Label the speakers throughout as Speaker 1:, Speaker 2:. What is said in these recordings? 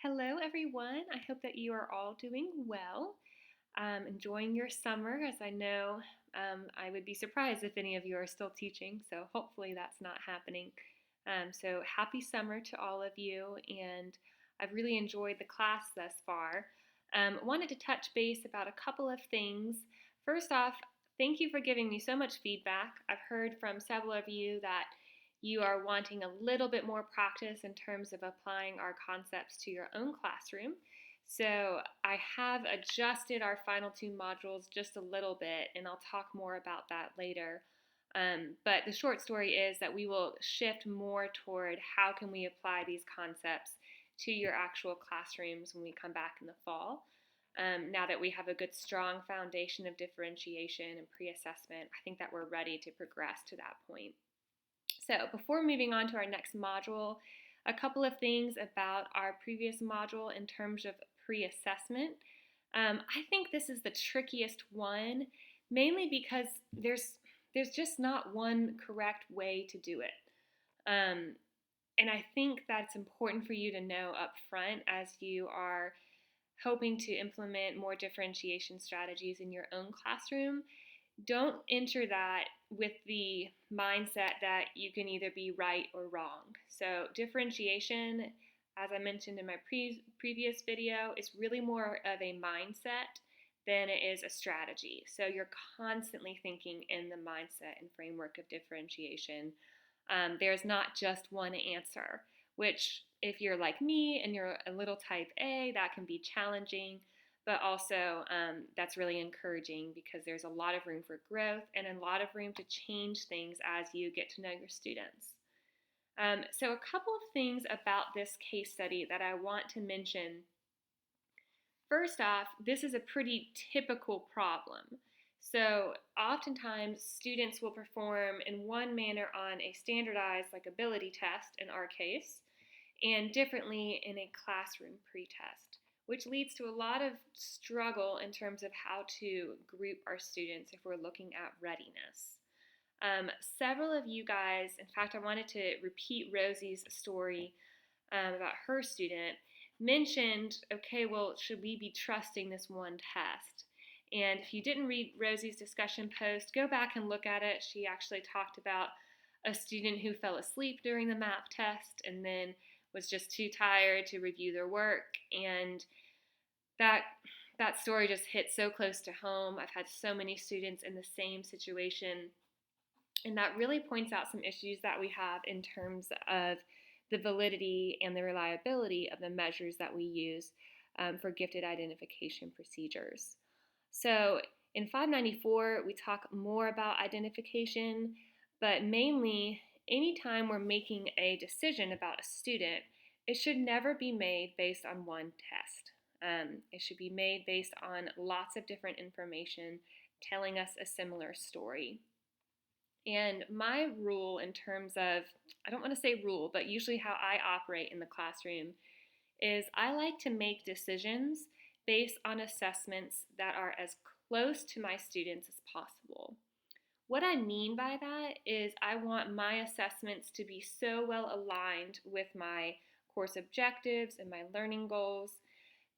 Speaker 1: Hello, everyone. I hope that you are all doing well, enjoying your summer, as I know I would be surprised if any of you are still teaching, so hopefully that's not happening. So happy summer to all of you, and I've really enjoyed the class thus far. Wanted to touch base about a couple of things. First off, thank you for giving me so much feedback. I've heard from several of you that you are wanting a little bit more practice in terms of applying our concepts to your own classroom. So I have adjusted our final two modules just a little bit, and I'll talk more about that later. But the short story is that we will shift more toward how can we apply these concepts to your actual classrooms when we come back in the fall. Now that we have a good strong foundation of differentiation and pre-assessment, I think that we're ready to progress to that point. So before moving on to our next module, a couple of things about our previous module in terms of pre-assessment. I think this is the trickiest one, mainly because there's just not one correct way to do it. And I think that's important for you to know up front as you are hoping to implement more differentiation strategies in your own classroom. Don't enter that with the mindset that you can either be right or wrong. So differentiation, as I mentioned in my previous video, is really more of a mindset than it is a strategy. So you're constantly thinking in the mindset and framework of differentiation. There's not just one answer, which if you're like me and you're a little type A, that can be challenging. But also, that's really encouraging because there's a lot of room for growth and a lot of room to change things as you get to know your students. So a couple of things about this case study that I want to mention. First off, this is a pretty typical problem. So oftentimes students will perform in one manner on a standardized ability test in our case, and differently in a classroom pretest, which leads to a lot of struggle in terms of how to group our students if we're looking at readiness. Several of you guys, in fact, I wanted to repeat Rosie's story about her student, mentioned, okay, well, should we be trusting this one test? And if you didn't read Rosie's discussion post, go back and look at it. She actually talked about a student who fell asleep during the math test and then was just too tired to review their work, and that story just hit so close to home. I've had so many students in the same situation, and that really points out some issues that we have in terms of the validity and the reliability of the measures that we use for gifted identification procedures. So in 594, we talk more about identification, but mainly anytime we're making a decision about a student, it should never be made based on one test. It should be made based on lots of different information telling us a similar story. And my rule in terms of, I don't want to say rule, but usually how I operate in the classroom is I like to make decisions based on assessments that are as close to my students as possible. What I mean by that is I want my assessments to be so well aligned with my course objectives and my learning goals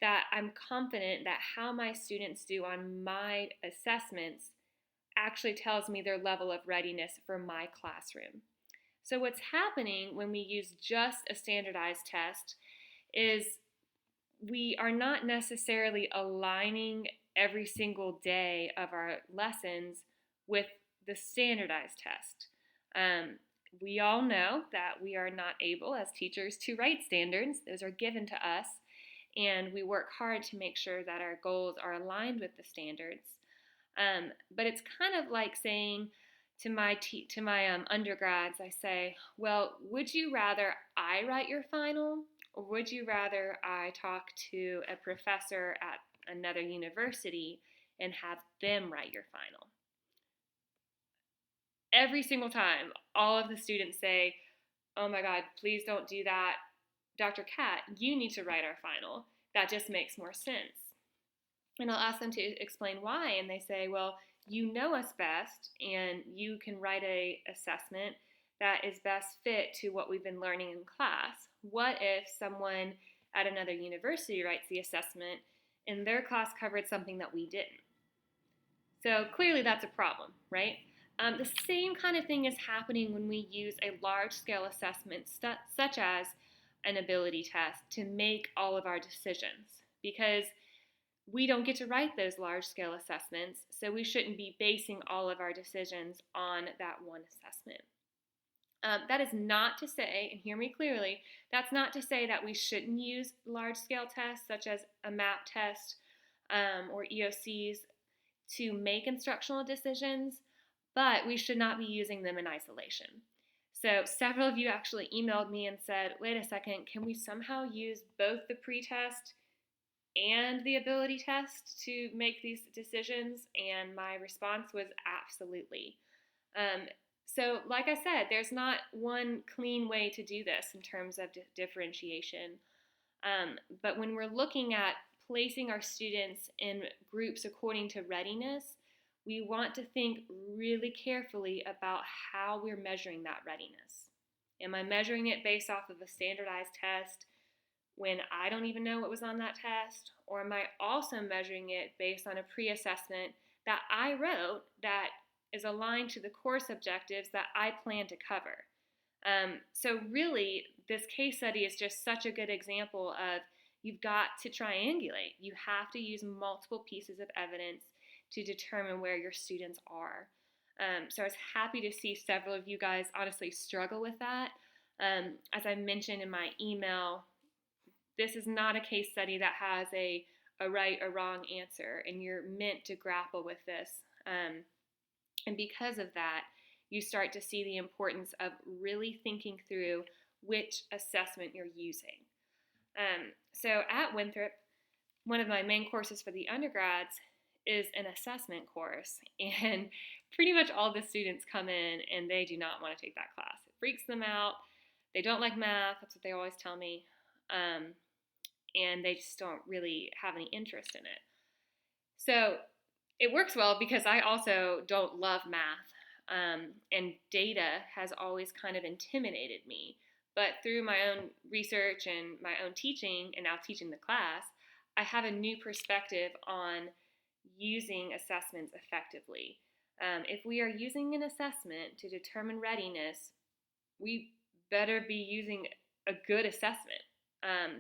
Speaker 1: that I'm confident that how my students do on my assessments actually tells me their level of readiness for my classroom. So what's happening when we use just a standardized test is we are not necessarily aligning every single day of our lessons with the standardized test. We all know that we are not able as teachers to write standards. Those are given to us, and we work hard to make sure that our goals are aligned with the standards. But it's kind of like saying to my undergrads, I say, well, would you rather I write your final, or would you rather I talk to a professor at another university and have them write your final? Every single time, all of the students say, oh my God, please don't do that. Dr. Kat, you need to write our final. That just makes more sense. And I'll ask them to explain why, and they say, well, you know us best, and you can write an assessment that is best fit to what we've been learning in class. What if someone at another university writes the assessment, and their class covered something that we didn't. So clearly that's a problem, right? The same kind of thing is happening when we use a large-scale assessment such as an ability test to make all of our decisions, because we don't get to write those large-scale assessments, so we shouldn't be basing all of our decisions on that one assessment. That is not to say, and hear me clearly, that's not to say that we shouldn't use large-scale tests such as a MAP test or EOCs to make instructional decisions, but we should not be using them in isolation. So several of you actually emailed me and said, wait a second, can we somehow use both the pretest and the ability test to make these decisions? And my response was absolutely. So like I said, there's not one clean way to do this in terms of differentiation. But when we're looking at placing our students in groups according to readiness, we want to think really carefully about how we're measuring that readiness. Am I measuring it based off of a standardized test when I don't even know what was on that test? Or am I also measuring it based on a pre-assessment that I wrote that is aligned to the course objectives that I plan to cover? So really, this case study is just such a good example of you've got to triangulate. You have to use multiple pieces of evidence to determine where your students are. So I was happy to see several of you guys honestly struggle with that. As I mentioned in my email, this is not a case study that has a right or wrong answer, and you're meant to grapple with this. And because of that, you start to see the importance of really thinking through which assessment you're using. So at Winthrop, one of my main courses for the undergrads is an assessment course, and pretty much all the students come in and they do not want to take that class. It freaks them out. They don't like math. That's what they always tell me. And they just don't really have any interest in it. So it works well because I also don't love math, and data has always kind of intimidated me. But through my own research and my own teaching, and now teaching the class, I have a new perspective on using assessments effectively. If we are using an assessment to determine readiness, we better be using a good assessment.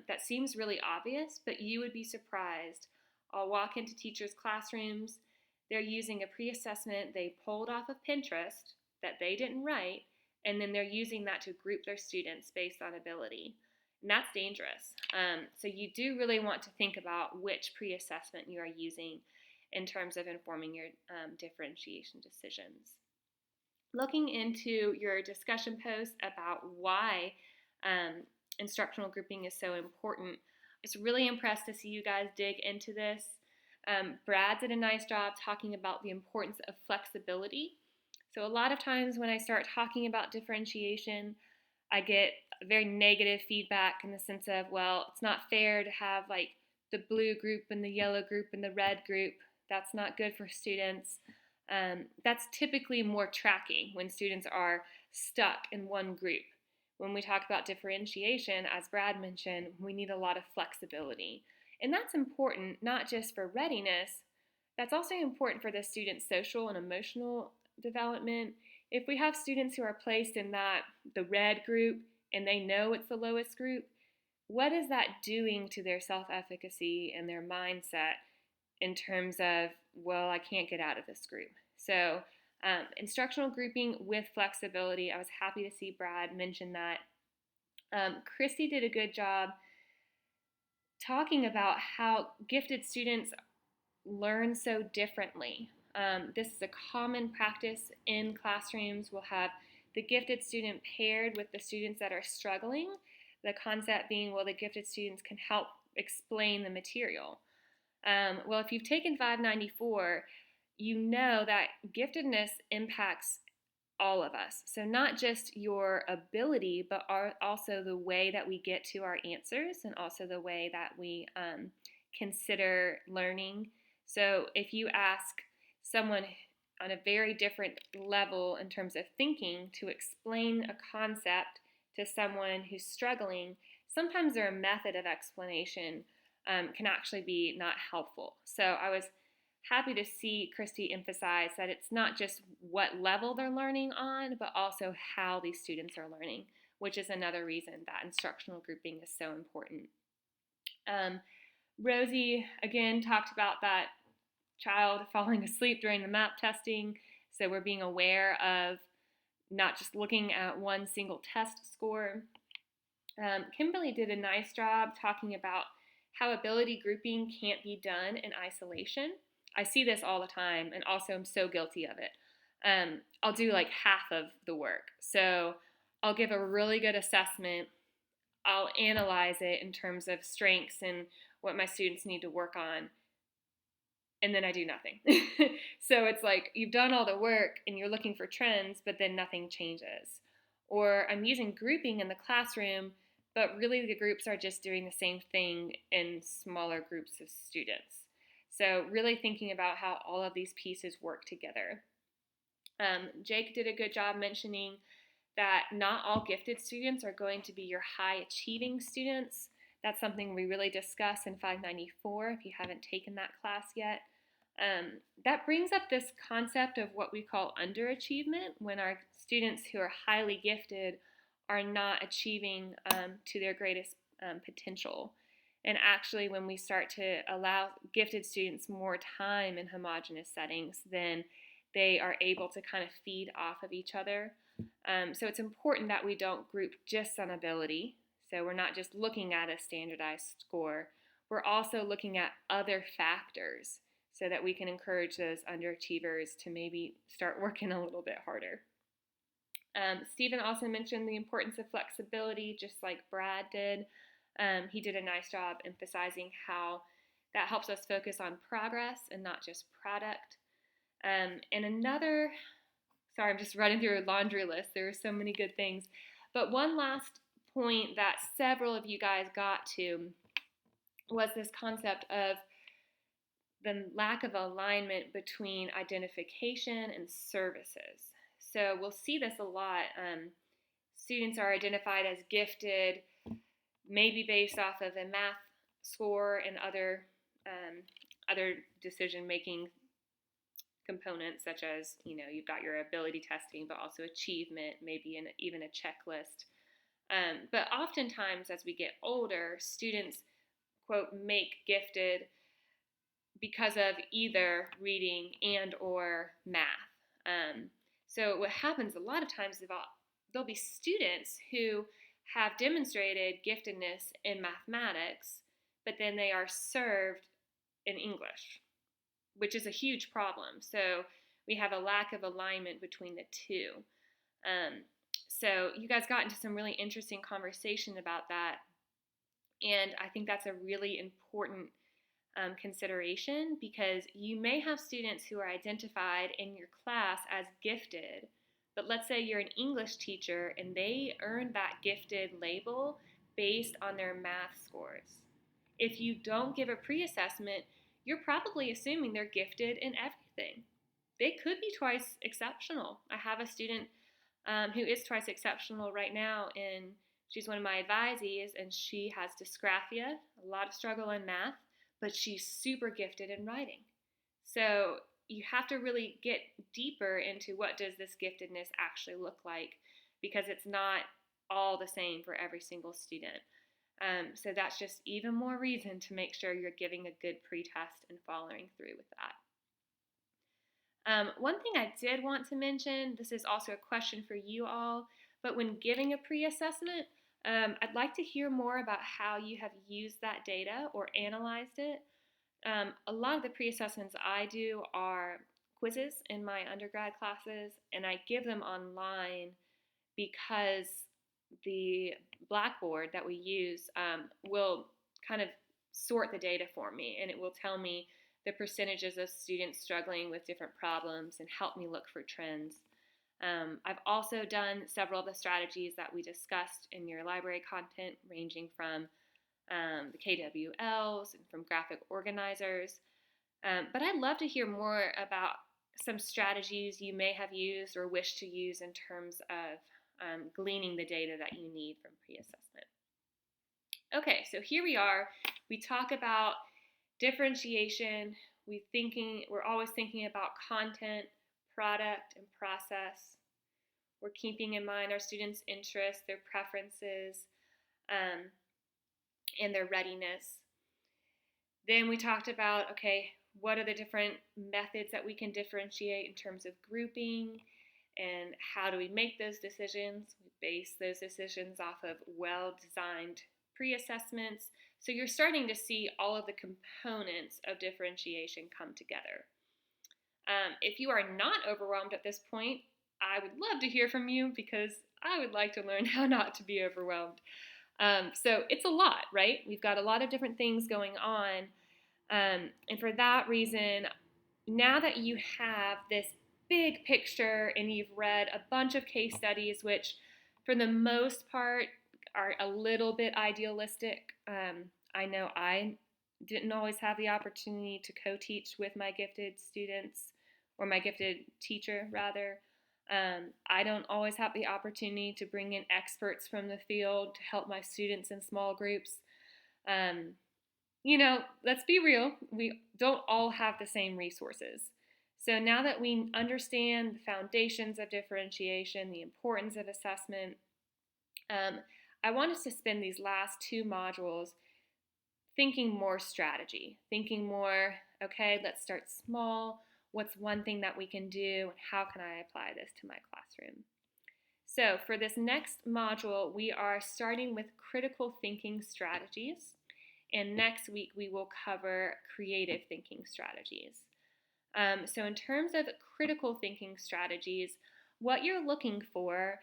Speaker 1: That seems really obvious, but you would be surprised. I'll walk into teachers' classrooms, they're using a pre-assessment they pulled off of Pinterest that they didn't write, and then they're using that to group their students based on ability. And that's dangerous. So you do really want to think about which pre-assessment you are using in terms of informing your differentiation decisions. Looking into your discussion post about why instructional grouping is so important, I was really impressed to see you guys dig into this. Brad did a nice job talking about the importance of flexibility. So a lot of times when I start talking about differentiation, I get very negative feedback in the sense of, well, it's not fair to have like the blue group and the yellow group and the red group. That's not good for students. That's typically more tracking when students are stuck in one group. When we talk about differentiation, as Brad mentioned, we need a lot of flexibility. And that's important not just for readiness, that's also important for the student's social and emotional development. If we have students who are placed in the red group and they know it's the lowest group, what is that doing to their self-efficacy and their mindset in terms of, well, I can't get out of this group? So instructional grouping with flexibility, I was happy to see Brad mention that. Christy did a good job talking about how gifted students learn so differently. This is a common practice in classrooms. We'll have the gifted student paired with the students that are struggling. The concept being, well, the gifted students can help explain the material. Well, if you've taken 594, you know that giftedness impacts all of us. So not just your ability, but also the way that we get to our answers and also the way that we consider learning. So if you ask someone on a very different level in terms of thinking to explain a concept to someone who's struggling, sometimes their method of explanation can actually be not helpful. So I was happy to see Christy emphasize that it's not just what level they're learning on, but also how these students are learning, which is another reason that instructional grouping is so important. Rosie, again, talked about that child falling asleep during the map testing. So we're being aware of not just looking at one single test score. Kimberly did a nice job talking about how ability grouping can't be done in isolation. I see this all the time, and also I'm so guilty of it. I'll do like half of the work. So I'll give a really good assessment. I'll analyze it in terms of strengths and what my students need to work on, and then I do nothing. So it's like you've done all the work and you're looking for trends, but then nothing changes. Or I'm using grouping in the classroom, but really the groups are just doing the same thing in smaller groups of students. So really thinking about how all of these pieces work together. Jake did a good job mentioning that not all gifted students are going to be your high achieving students. That's something we really discuss in 594 if you haven't taken that class yet. That brings up this concept of what we call underachievement, when our students who are highly gifted are not achieving to their greatest potential. And actually, when we start to allow gifted students more time in homogeneous settings, then they are able to kind of feed off of each other. So it's important that we don't group just on ability. So we're not just looking at a standardized score. We're also looking at other factors so that we can encourage those underachievers to maybe start working a little bit harder. Stephen also mentioned the importance of flexibility, just like Brad did. He did a nice job emphasizing how that helps us focus on progress and not just product. And another, sorry, I'm just running through a laundry list. There are so many good things. But one last point that several of you guys got to was this concept of the lack of alignment between identification and services. So we'll see this a lot. Students are identified as gifted, maybe based off of a math score and other decision-making components, such as, you've got your ability testing, but also achievement, maybe even a checklist. But oftentimes, as we get older, students, quote, make gifted because of either reading and or math. So what happens a lot of times is there'll be students who have demonstrated giftedness in mathematics, but then they are served in English, which is a huge problem. So we have a lack of alignment between the two. So you guys got into some really interesting conversation about that, and I think that's a really important consideration, because you may have students who are identified in your class as gifted, but let's say you're an English teacher and they earned that gifted label based on their math scores. If you don't give a pre-assessment, you're probably assuming they're gifted in everything. They could be twice exceptional. I have a student who is twice exceptional right now, and she's one of my advisees, and she has dysgraphia, a lot of struggle in math, but she's super gifted in writing. So you have to really get deeper into what does this giftedness actually look like, because it's not all the same for every single student. So that's just even more reason to make sure you're giving a good pre-test and following through with that. One thing I did want to mention, this is also a question for you all, but when giving a pre-assessment, I'd like to hear more about how you have used that data or analyzed it. A lot of the pre-assessments I do are quizzes in my undergrad classes, and I give them online because the Blackboard that we use will kind of sort the data for me, and it will tell me the percentages of students struggling with different problems and help me look for trends. I've also done several of the strategies that we discussed in your library content, ranging from the KWLs and from graphic organizers. But I'd love to hear more about some strategies you may have used or wish to use in terms of gleaning the data that you need from pre-assessment. Okay, so here we are. We talk about differentiation. We're always thinking about content, product, and process. We're keeping in mind our students' interests, their preferences, um, and their readiness. Then we talked about, okay, what are the different methods that we can differentiate in terms of grouping, and how do we make those decisions? We base those decisions off of well-designed pre-assessments. So you're starting to see all of the components of differentiation come together. If you are not overwhelmed at this point, I would love to hear from you because I would like to learn how not to be overwhelmed. So it's a lot, right? We've got a lot of different things going on. And for that reason, now that you have this big picture and you've read a bunch of case studies, which for the most part are a little bit idealistic, I know I didn't always have the opportunity to co-teach with my gifted students, or my gifted teacher rather. I don't always have the opportunity to bring in experts from the field to help my students in small groups. Um, let's be real, we don't all have the same resources. So now that we understand the foundations of differentiation, the importance of assessment, I want us to spend these last two modules thinking more strategy, thinking more, okay, let's start small. What's one thing that we can do, and how can I apply this to my classroom? So for this next module, we are starting with critical thinking strategies. And next week, we will cover creative thinking strategies. So in terms of critical thinking strategies, what you're looking for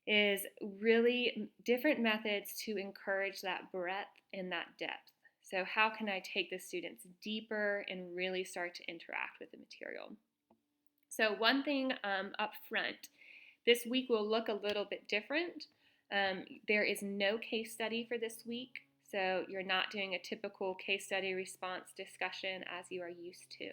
Speaker 1: is really different methods to encourage that breadth and that depth. So how can I take the students deeper and really start to interact with the material? So one thing up front, this week will look a little bit different. There is no case study for this week, so you're not doing a typical case study response discussion as you are used to.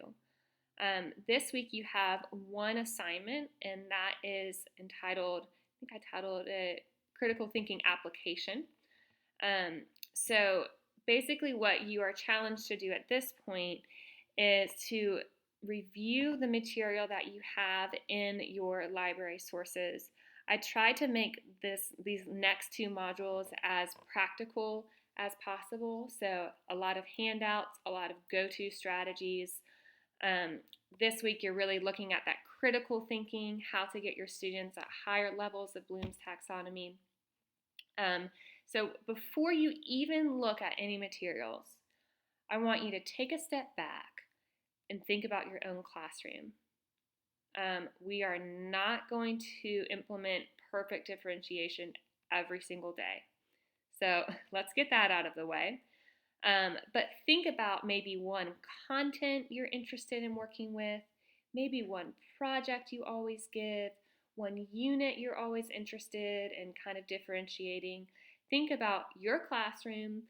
Speaker 1: This week you have one assignment, and that is entitled, I think I titled it Critical Thinking Application. So basically what you are challenged to do at this point is to review the material that you have in your library sources. I try to make these next two modules as practical as possible. So a lot of handouts, a lot of go-to strategies. This week you're really looking at that critical thinking, how to get your students at higher levels of Bloom's taxonomy. So before you even look at any materials, I want you to take a step back and think about your own classroom. We are not going to implement perfect differentiation every single day. So let's get that out of the way. But think about maybe one content you're interested in working with, maybe one project you always give, one unit you're always interested in kind of differentiating. Think about your classroom.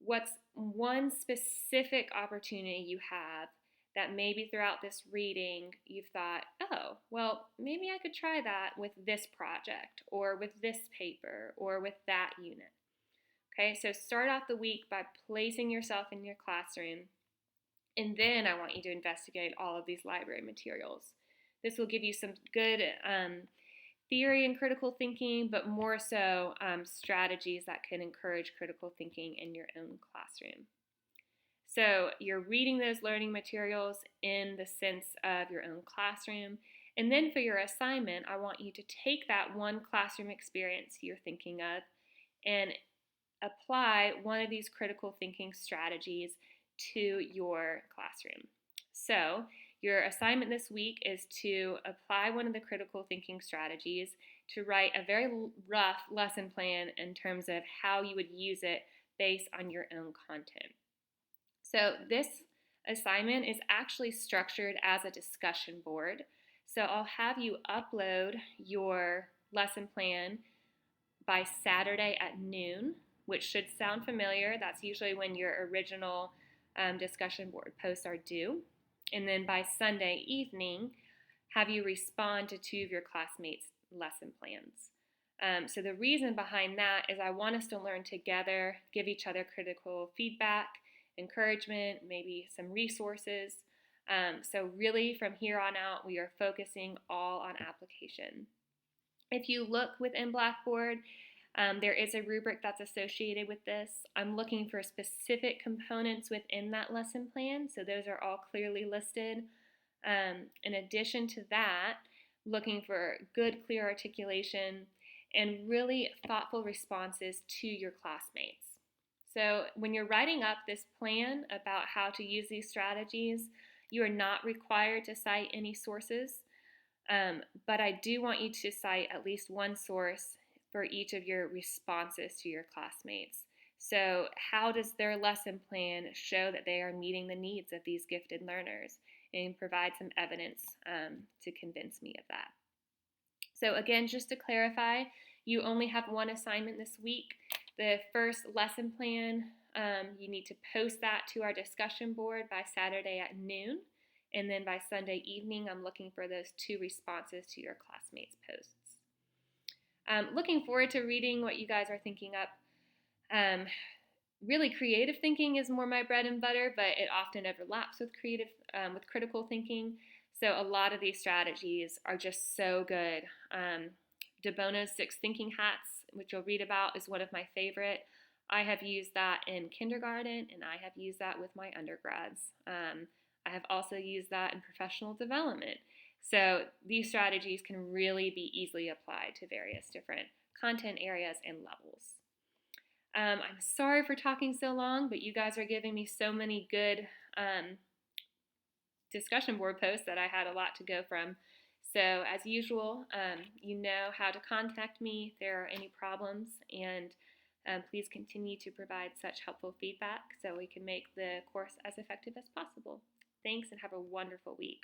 Speaker 1: What's one specific opportunity you have that maybe throughout this reading you've thought, oh, well, maybe I could try that with this project or with this paper or with that unit. Okay, so start off the week by placing yourself in your classroom, and then I want you to investigate all of these library materials. This will give you some good theory and critical thinking, but more so strategies that can encourage critical thinking in your own classroom. So you're reading those learning materials in the sense of your own classroom. And then for your assignment, I want you to take that one classroom experience you're thinking of and apply one of these critical thinking strategies to your classroom. So your assignment this week is to apply one of the critical thinking strategies, to write a very rough lesson plan in terms of how you would use it based on your own content. So this assignment is actually structured as a discussion board. So I'll have you upload your lesson plan by Saturday at noon, which should sound familiar. That's usually when your original discussion board posts are due. And then by Sunday evening, have you respond to two of your classmates' lesson plans. So the reason behind that is I want us to learn together, give each other critical feedback, encouragement, maybe some resources. So really from here on out, we are focusing all on application. If you look within Blackboard, there is a rubric that's associated with this. I'm looking for specific components within that lesson plan, so those are all clearly listed. In addition to that, looking for good, clear articulation and really thoughtful responses to your classmates. So when you're writing up this plan about how to use these strategies, you are not required to cite any sources, but I do want you to cite at least one source for each of your responses to your classmates. So how does their lesson plan show that they are meeting the needs of these gifted learners, and provide some evidence to convince me of that. So again, just to clarify, you only have one assignment this week. The first lesson plan, you need to post that to our discussion board by Saturday at noon. And then by Sunday evening, I'm looking for those 2 responses to your classmates' posts. Looking forward to reading what you guys are thinking up. Really, creative thinking is more my bread and butter, but it often overlaps with critical thinking. So a lot of these strategies are just so good. DeBono's 6 thinking hats, which you'll read about, is one of my favorite. I have used that in kindergarten, and I have used that with my undergrads. I have also used that in professional development. So these strategies can really be easily applied to various different content areas and levels. I'm sorry for talking so long, but you guys are giving me so many good discussion board posts that I had a lot to go from. So as usual, you know how to contact me if there are any problems, and please continue to provide such helpful feedback so we can make the course as effective as possible. Thanks, and have a wonderful week.